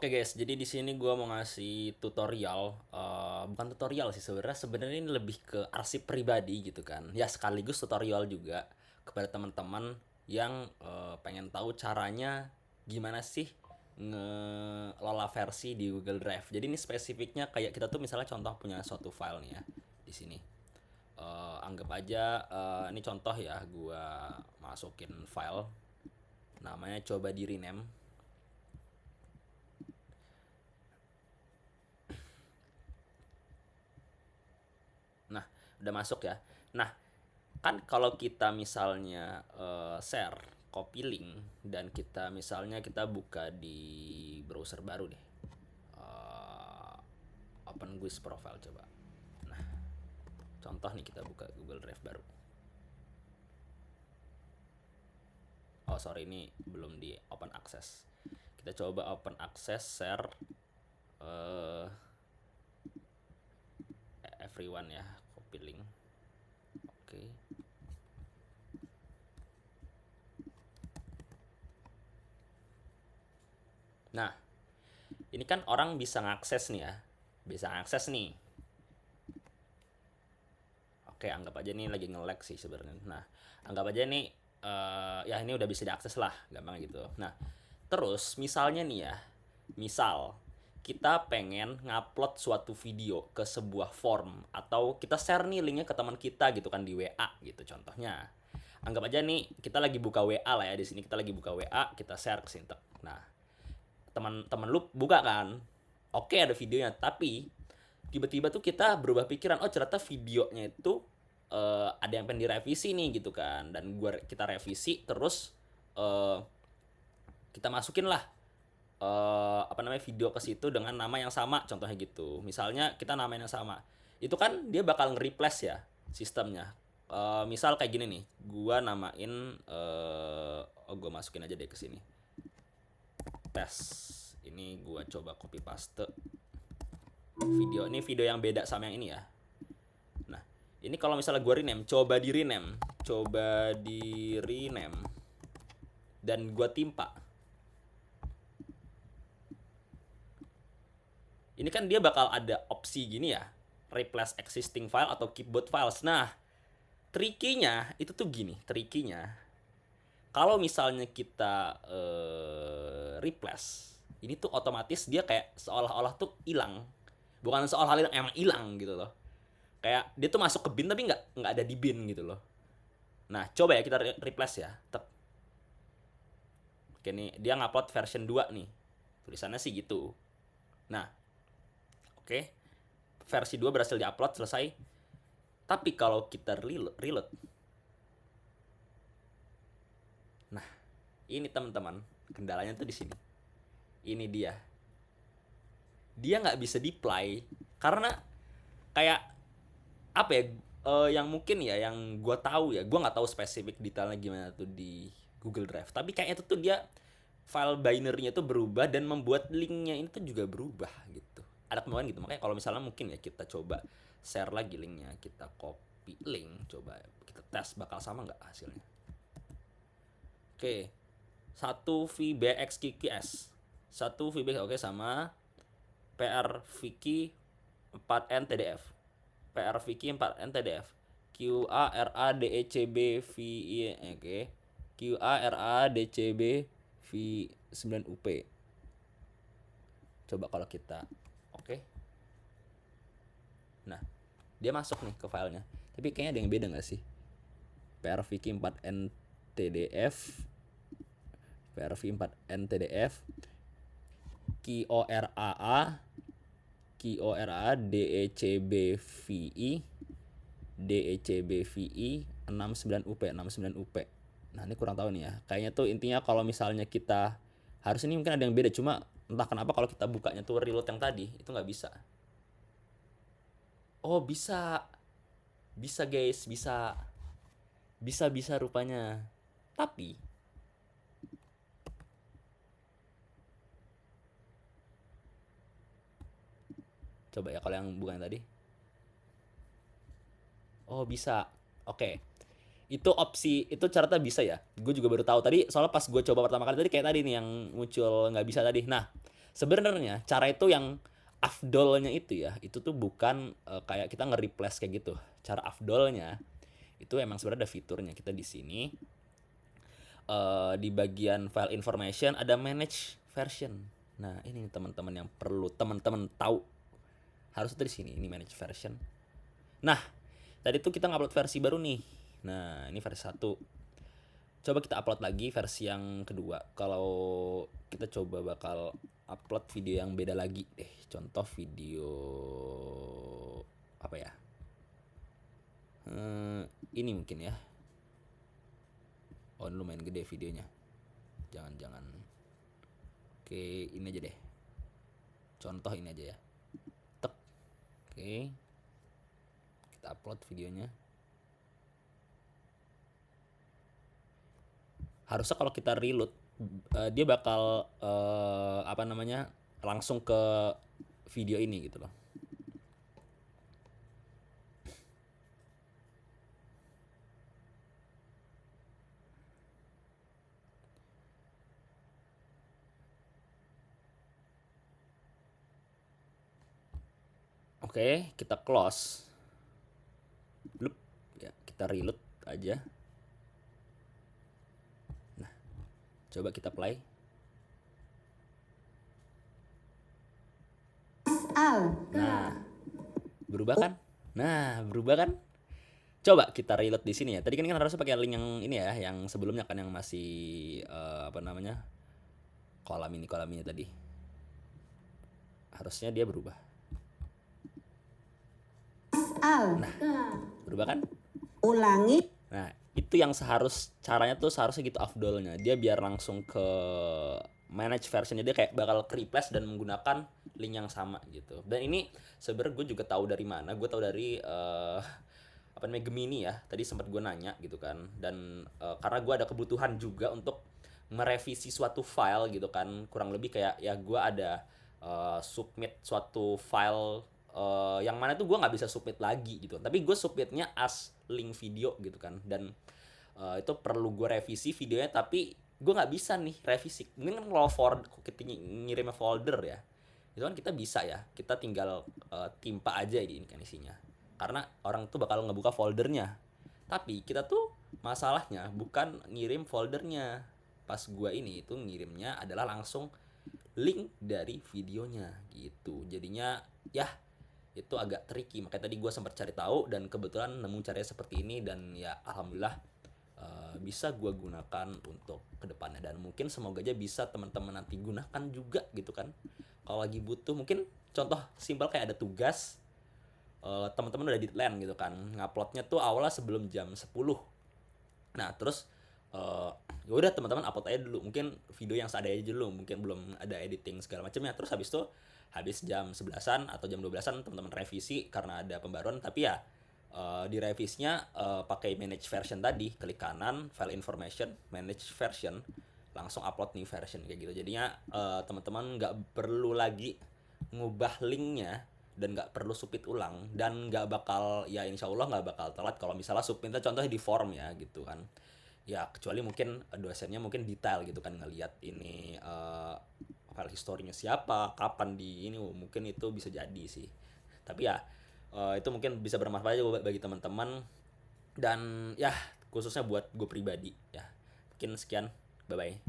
Oke guys, jadi di sini gua mau ngasih tutorial, bukan tutorial sih sebenarnya ini lebih ke arsip pribadi gitu kan. Ya sekaligus tutorial juga kepada teman-teman yang pengen tahu caranya gimana sih ngelola versi di Google Drive. Jadi ini spesifiknya kayak kita tuh misalnya contoh punya suatu file nih ya di sini. Anggap aja ini contoh ya, gua masukin file namanya coba di rename. Nah, udah masuk ya. Nah, kan kalau kita misalnya share copy link dan kita misalnya kita buka di browser baru deh. Eh, Open Guis profile coba. Nah, contoh nih kita buka Google Drive baru. Oh, sorry ini belum di open access. Kita coba open access share eh everyone ya, copy link. Oke. Nah, ini kan orang bisa ngakses nih ya. Bisa ngakses nih. Oke, anggap aja nih lagi nge-lag sih sebenarnya. Nah, anggap aja nih ya ini udah bisa diakses lah, gampang gitu. Nah, terus misalnya nih ya, misal kita pengen ngupload suatu video ke sebuah form atau kita share nih linknya ke teman kita gitu kan di WA gitu contohnya. Anggap aja nih kita lagi buka WA lah ya, di sini kita lagi buka WA, kita share ke Sintek. Nah, teman-teman lu buka kan, oke ada videonya, tapi tiba-tiba tuh kita berubah pikiran, oh ternyata videonya itu ada yang pengen direvisi nih gitu kan, dan kita revisi terus uh, kita masukin lah apa namanya video ke situ dengan nama yang sama contohnya gitu, misalnya kita namain yang sama, itu kan dia bakal nge-replace ya sistemnya. Misal kayak gini nih, gua namain oh gua masukin aja deh ke sini tes. Ini gua coba copy paste video, ini video yang beda sama yang ini ya. Nah, ini kalau misalnya gue rename, coba di rename dan gue timpa. Ini kan dia bakal ada opsi gini ya, replace existing file atau keep both files. Nah, trikinya itu tuh gini, kalau misalnya kita replace, ini tuh otomatis dia kayak seolah-olah tuh hilang. Bukan seolah hilang, emang hilang gitu loh. Kayak dia tuh masuk ke bin tapi nggak ada di bin gitu loh. Nah, coba ya kita replace ya. Oke nih, dia ngupload version 2 nih. Tulisannya sih gitu. Nah, oke. Versi 2 berhasil diupload, selesai. Tapi kalau kita reload. Nah, ini teman-teman, kendalanya tuh di sini. Ini dia. Dia nggak bisa deploy karena kayak apa ya, yang mungkin ya yang gue tahu ya, gue nggak tahu spesifik detailnya gimana tuh di Google Drive, tapi kayaknya tuh dia file binary-nya tuh berubah dan membuat linknya ini tuh juga berubah gitu, ada kemauan gitu. Makanya kalau misalnya mungkin ya kita coba share lagi linknya, kita copy link, coba kita tes bakal sama nggak hasilnya. Oke, 1 VBXQQS 1 VBX, oke, sama PR Viki 4N TDF. PR Viki 4N TDF. QARADECB oke. QARADCB V 9 UP. Coba kalau kita oke. Nah, dia masuk nih ke filenya. Tapi kayaknya ada yang beda nggak sih? PR Viki 4N TDF, PRV 4N TDF, QORAA DECBVI 69 UP. Nah, ini kurang tahu nih ya. Kayaknya tuh intinya kalau misalnya kita harus, ini mungkin ada yang beda, cuma entah kenapa kalau kita bukanya tuh reload yang tadi itu nggak bisa. Oh, bisa. Bisa guys, bisa rupanya. Tapi coba ya kalau yang bukan tadi. Oh, bisa. Oke. Itu opsi, itu caranya bisa ya. Gue juga baru tahu tadi, soalnya pas gue coba pertama kali tadi kayak tadi nih yang muncul nggak bisa tadi. Nah, Sebenarnya cara itu yang afdolnya itu ya, itu tuh bukan kayak kita nge-replace kayak gitu. Cara afdolnya itu emang sebenarnya ada fiturnya. Kita di sini di bagian file information ada manage version. Nah, ini teman-teman yang perlu teman-teman tahu. Harus di sini, ini manage version. Nah, tadi tuh kita ngupload versi baru nih. Nah, ini versi 1. Coba kita upload lagi versi yang kedua. Kalau kita coba bakal upload video yang beda lagi deh. Contoh video apa ya? Ini mungkin ya. Oh, ini lumayan gede videonya. Jangan-jangan. Oke, ini aja deh. Contoh ini aja ya. Tek. Oke. Kita upload videonya. Harusnya kalau kita reload dia bakal langsung ke video ini gitu loh. Oke, kita close. Loop, ya, kita reload aja. Nah, coba kita play. Nah, berubah kan? Coba kita reload di sini ya. Tadi kan harusnya pakai link yang ini ya, yang sebelumnya kan yang masih kolam ini tadi. Harusnya dia berubah. Nah, berubah kan? Ulangi. Nah, itu yang caranya tuh seharusnya gitu afdolnya. Dia biar langsung ke manage versionnya, dia kayak bakal replace dan menggunakan link yang sama gitu. Dan ini sebenarnya gue juga tahu dari mana. Gue tahu dari Gemini ya. Tadi sempat gue nanya gitu kan. Dan karena gue ada kebutuhan juga untuk merevisi suatu file gitu kan. Kurang lebih kayak ya gue ada submit suatu file yang mana tuh gue nggak bisa submit lagi gitu, tapi gue submitnya as link video gitu kan. Dan itu perlu gue revisi videonya, tapi gue nggak bisa nih revisi. Mungkin kan kalau kita ngirimnya folder ya, itu kan kita bisa ya, kita tinggal timpa aja ini kan isinya, karena orang tuh bakal ngebuka foldernya. Tapi kita tuh masalahnya bukan ngirim foldernya. Pas gue ini itu ngirimnya adalah langsung link dari videonya gitu. Jadinya ya itu agak tricky. Makanya tadi gue sempat cari tahu dan kebetulan nemu caranya seperti ini. Dan ya alhamdulillah bisa gue gunakan untuk kedepannya. Dan mungkin semoga aja bisa teman-teman nanti gunakan juga gitu kan. Kalau lagi butuh, mungkin contoh simpel kayak ada tugas, teman-teman udah deadline gitu kan, nguploadnya tuh awalnya sebelum jam 10. Nah terus ya udah teman-teman upload aja dulu, mungkin video yang seadanya aja dulu, mungkin belum ada editing segala macamnya. Terus habis jam 11-an atau jam 12-an teman-teman revisi karena ada pembaruan. Tapi ya di revisinya pakai manage version tadi, klik kanan file information manage version, langsung upload new version kayak gitu. Jadinya teman-teman nggak perlu lagi ngubah linknya dan nggak perlu submit ulang, dan nggak bakal, ya insya Allah nggak bakal telat kalau misalnya submitnya contohnya di form ya gitu kan. Ya kecuali mungkin dosennya mungkin detail gitu kan, ngelihat ini file historinya siapa, kapan di ini, mungkin itu bisa jadi sih. Tapi ya itu mungkin bisa bermanfaat juga bagi teman-teman, dan ya khususnya buat gue pribadi ya. Mungkin sekian, bye bye.